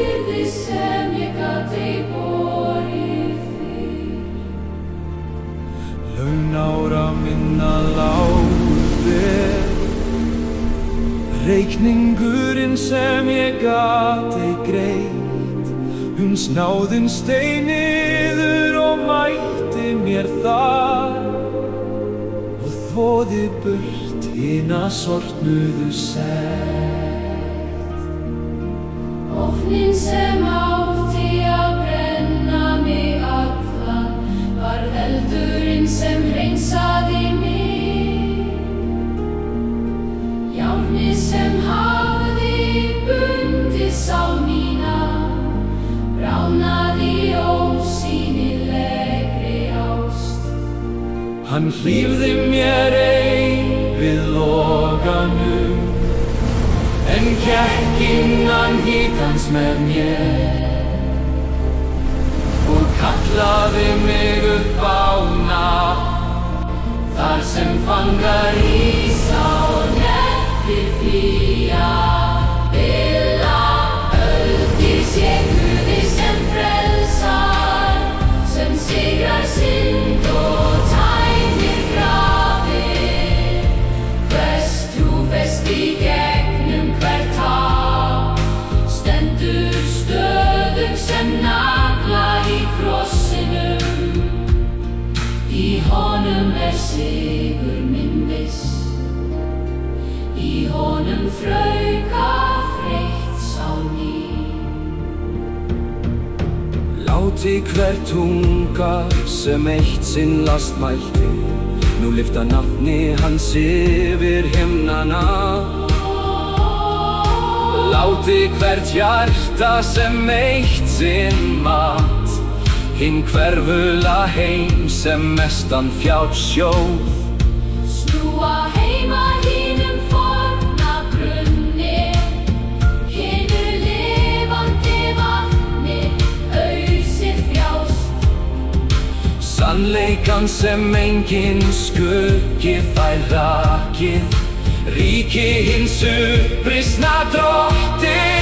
byrði sem ég gat ei borið fyrr. Laun ára minna lágu ber, reikningurinn sem ég gat ei greitt. Snáðinn steig niður og mætti mér þar og þvoði burt hina sortnuðu sekt. Ofninn sem átti að brenna mig allan var eldurinn sem hreinsaði mig. Járnið sem hafði bundið sál mína bráðnaði í ósýnilegri ást. Hann hlífði mér ei við loganum, en gekk innan hítans með mér og kallaði mig upp á nafn, þar sem fangar rísa og nettir flýja. Öldir sé Guði sem frelsar, sem sigrar synd og tæmir grafir. Hvers trúfest í gegnum hvert tap, stendur stöðug sem nagla í krossinum. Í honum sigur minn viss, í honum frauka þreytt sál mín. Láti hver tunga sem eitt sinn last mælti, nú lyfta nafni hans yfir himnana. Láti hvert hjarta sem eitt sinn mat, hinn hverfula heim sem mestan fjársjóð. Snúa heima hinum forna brunni, hinu lifandi vatni, ausið frjálst. Sannleikan sem enginn skuggi fær rakið, ríki hins upprisna Drottins.